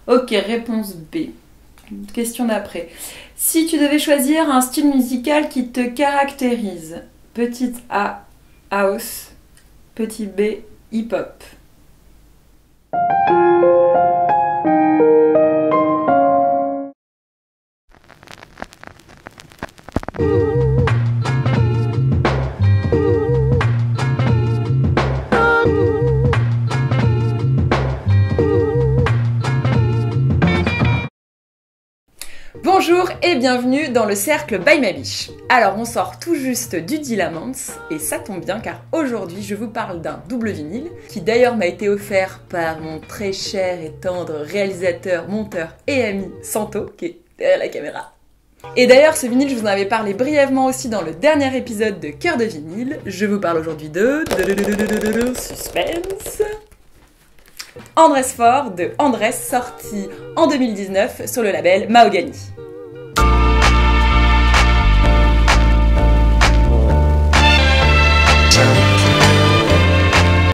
Ok, réponse B. Question d'après. Si tu devais choisir un style musical qui te caractérise, petite A, house, petit B, hip-hop. Bonjour et bienvenue dans le cercle by ma biche. Alors on sort tout juste du Dilamants et ça tombe bien car aujourd'hui je vous parle d'un double vinyle qui d'ailleurs m'a été offert par mon très cher et tendre réalisateur, monteur et ami Santo qui est derrière la caméra. Et d'ailleurs ce vinyle je vous en avais parlé brièvement aussi dans le dernier épisode de Cœur de vinyle. Je vous parle aujourd'hui de... suspense. Andrés Fort de Andrés, sorti en 2019 sur le label Mahogany.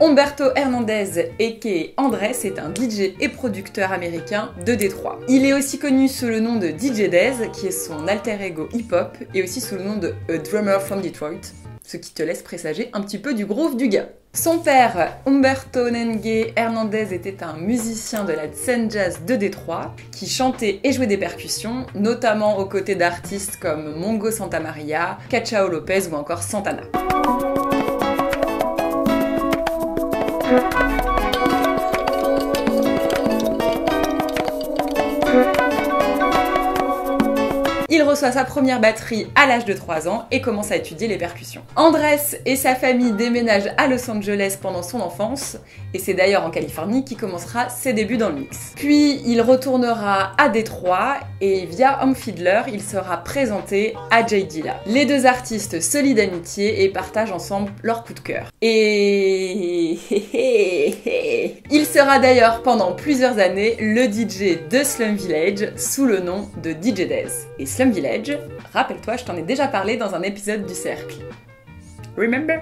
Humberto Hernandez, a.k.a. Andrés, est un DJ et producteur américain de Détroit. Il est aussi connu sous le nom de DJ Dez, qui est son alter ego hip-hop, et aussi sous le nom de A Drummer from Detroit, ce qui te laisse présager un petit peu du groove du gars. Son père, Humberto Nengue Hernandez, était un musicien de la scène jazz de Détroit qui chantait et jouait des percussions, notamment aux côtés d'artistes comme Mongo Santamaria, Cachao Lopez ou encore Santana. Il reçoit sa première batterie à l'âge de 3 ans et commence à étudier les percussions. Andrés et sa famille déménagent à Los Angeles pendant son enfance, et c'est d'ailleurs en Californie qu'il commencera ses débuts dans le mix. Puis il retournera à Détroit et via Home Fiddler, il sera présenté à Jay Dilla. Les deux artistes se lient d'amitié et partagent ensemble leur coup de cœur. Et il sera d'ailleurs pendant plusieurs années le DJ de Slum Village sous le nom de DJ Dez. Et Slum Village, rappelle-toi, je t'en ai déjà parlé dans un épisode du Cercle. Remember?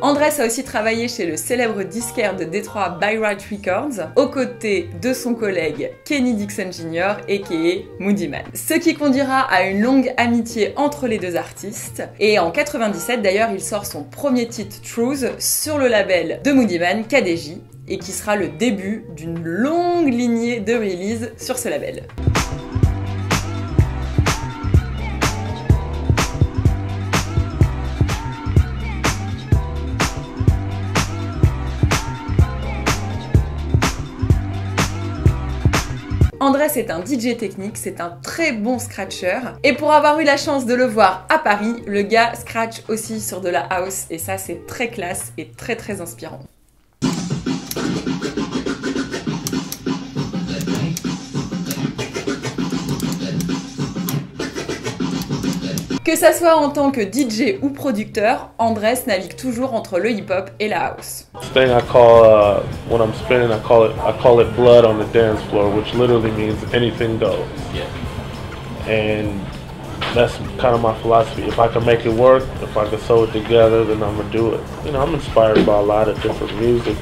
Andrés a aussi travaillé chez le célèbre disquaire de Détroit Byright Records, aux côtés de son collègue Kenny Dixon Jr. a.k.a. Moody Man. Ce qui conduira à une longue amitié entre les deux artistes. Et en 97 d'ailleurs, il sort son premier titre Truth sur le label de Moody Man, KDJ, et qui sera le début d'une longue lignée de releases sur ce label. Andrés est un DJ technique, c'est un très bon scratcher. Et pour avoir eu la chance de le voir à Paris, le gars scratch aussi sur de la house et ça c'est très classe et très très inspirant. Que ça soit en tant que DJ ou producteur, Andrés navigue toujours entre le hip-hop et la house. Thing I call when I'm spinning, I call it blood on the dance floor, which literally means anything goes. And that's kind of my philosophy. If I can make it work, if I can sew it together, then I'm gonna do it. You know, I'm inspired by a lot of different music.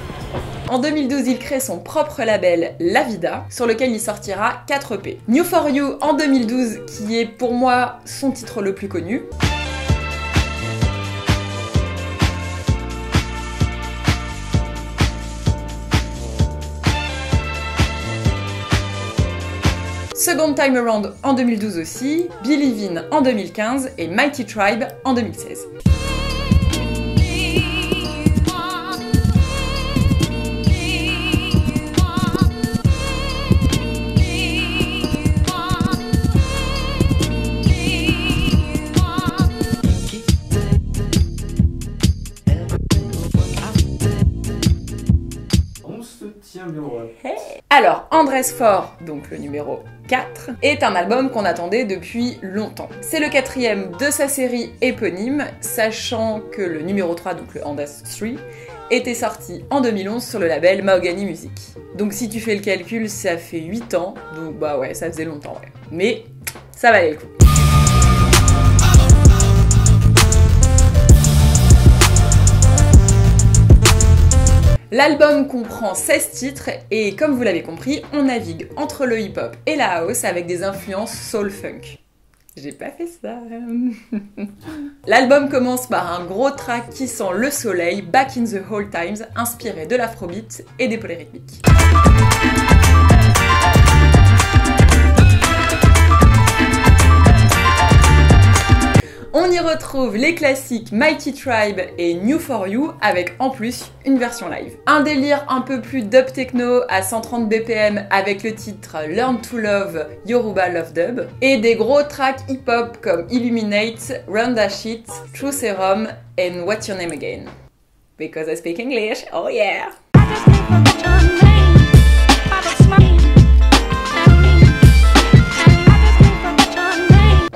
En 2012, il crée son propre label La Vida, sur lequel il sortira 4 EP. New For You en 2012, qui est pour moi son titre le plus connu. Second Time Around en 2012 aussi, Believe In en 2015 et Mighty Tribe en 2016. Alors, Andrés Fort, donc le numéro 4, est un album qu'on attendait depuis longtemps. C'est le 4e de sa série éponyme, sachant que le numéro 3, donc le Andrés 3, était sorti en 2011 sur le label Mahogany Music. Donc si tu fais le calcul, ça fait 8 ans, donc bah ouais, ça faisait longtemps, ouais. Mais ça valait le coup. L'album comprend 16 titres et comme vous l'avez compris, on navigue entre le hip-hop et la house avec des influences soul-funk. J'ai pas fait ça. L'album commence par un gros track qui sent le soleil, Back in the Old Times, inspiré de l'afrobeat et des polyrythmiques. On y retrouve les classiques Mighty Tribe et New For You avec en plus une version live. Un délire un peu plus dub techno à 130 BPM avec le titre Learn to Love Yoruba Love Dub et des gros tracks hip-hop comme Illuminate, Run That Shit, True Serum and What's Your Name Again. Because I speak English, oh yeah!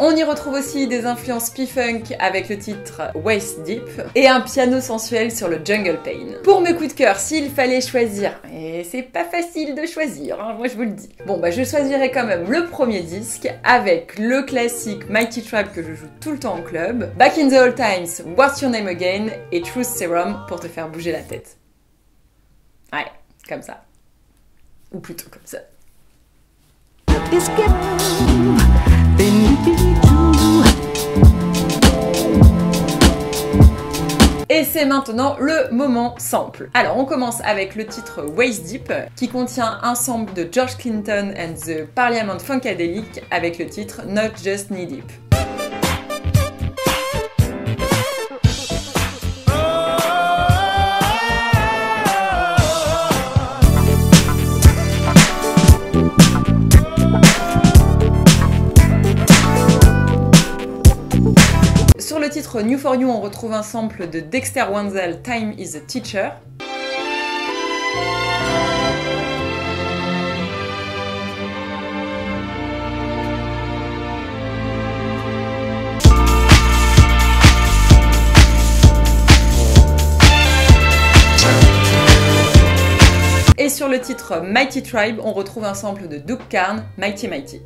On y retrouve aussi des influences P-Funk avec le titre Waist Deep et un piano sensuel sur le Jungle Pain. Pour mes coups de cœur, s'il fallait choisir, et c'est pas facile de choisir, hein, moi je vous le dis. Bon bah je choisirais quand même le premier disque avec le classique Mighty Tribe que je joue tout le temps en club, Back in the Old Times, What's Your Name Again et Truth Serum pour te faire bouger la tête. Ouais, comme ça. Ou plutôt comme ça. Et c'est maintenant le moment sample. Alors on commence avec le titre Waist Deep qui contient un sample de George Clinton and the Parliament Funkadelic avec le titre Not Just Knee Deep. Sur le titre New For You, on retrouve un sample de Dexter Wansel, Time is a Teacher. Et sur le titre Mighty Tribe, on retrouve un sample de Duke Carn, Mighty Mighty.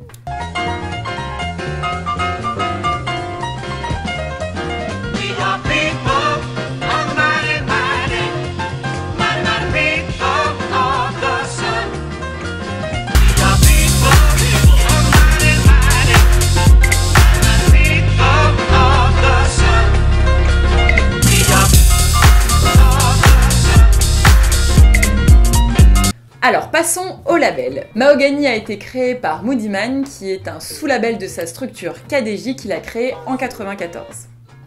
Alors passons au label. Mahogany a été créé par Moodymann qui est un sous-label de sa structure KDJ qu'il a créé en 1994.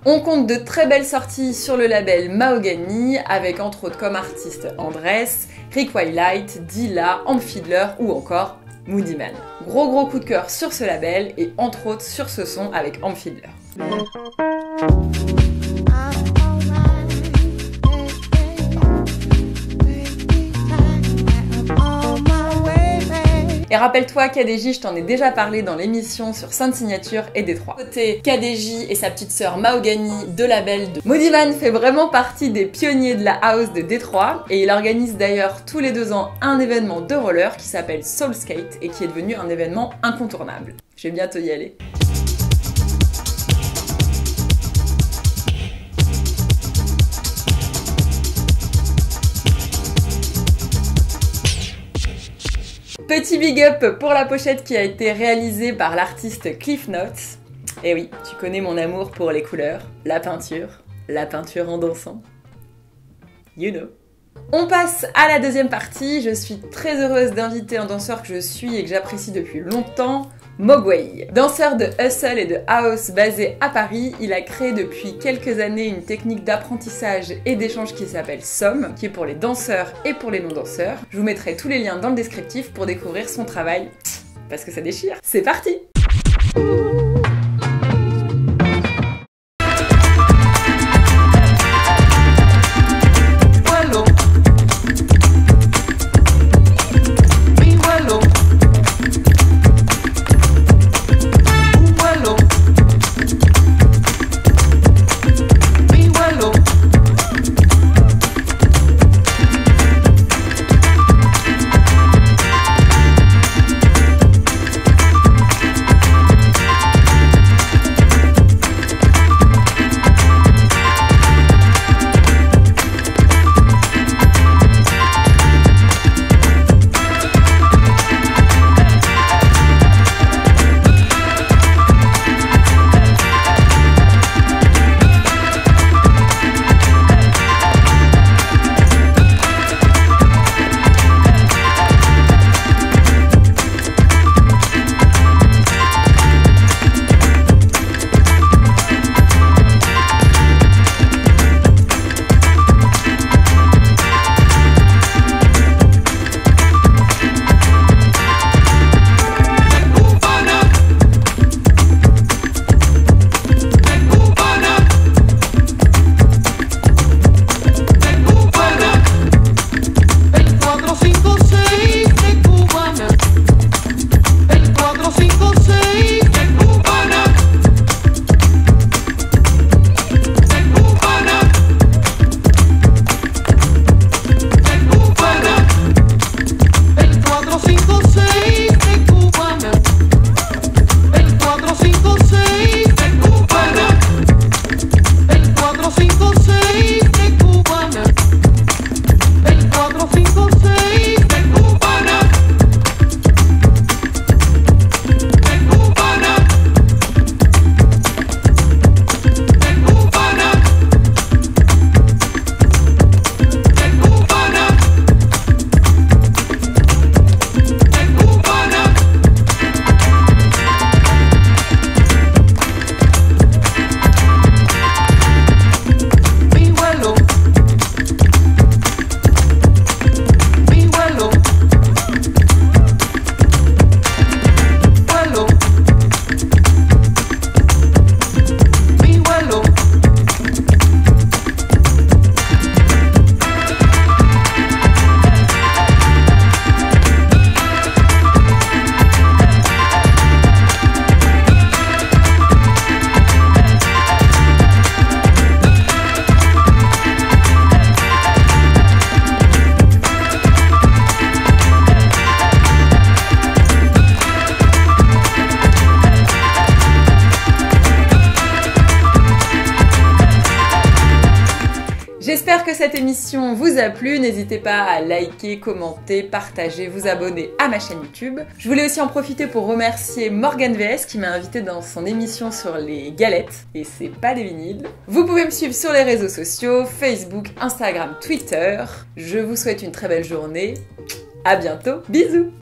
On compte de très belles sorties sur le label Mahogany avec entre autres comme artistes Andress, Rick Waylight, Dilla, Amp Fiddler ou encore Moodymann. Gros coup de cœur sur ce label et entre autres sur ce son avec Amp Fiddler. Et rappelle-toi, KDJ, je t'en ai déjà parlé dans l'émission sur Sound Signature et Détroit. Côté KDJ et sa petite sœur Mahogany de label de Moodymann fait vraiment partie des pionniers de la house de Détroit et il organise d'ailleurs tous les 2 ans un événement de roller qui s'appelle Soul Skate et qui est devenu un événement incontournable. Je vais bientôt y aller. Petit big up pour la pochette qui a été réalisée par l'artiste Cliff Notes. Et oui, tu connais mon amour pour les couleurs, la peinture en dansant. You know. On passe à la deuxième partie. Je suis très heureuse d'inviter un danseur que je suis et que j'apprécie depuis longtemps, Mogwai. Danseur de hustle et de house basé à Paris, il a créé depuis quelques années une technique d'apprentissage et d'échange qui s'appelle SOM, qui est pour les danseurs et pour les non-danseurs. Je vous mettrai tous les liens dans le descriptif pour découvrir son travail, parce que ça déchire. C'est parti! que cette émission vous a plu, n'hésitez pas à liker, commenter, partager, vous abonner à ma chaîne YouTube. Je voulais aussi en profiter pour remercier Morgane VS qui m'a invité dans son émission sur les galettes, et c'est pas des vinyles. Vous pouvez me suivre sur les réseaux sociaux, Facebook, Instagram, Twitter. Je vous souhaite une très belle journée. À bientôt, bisous!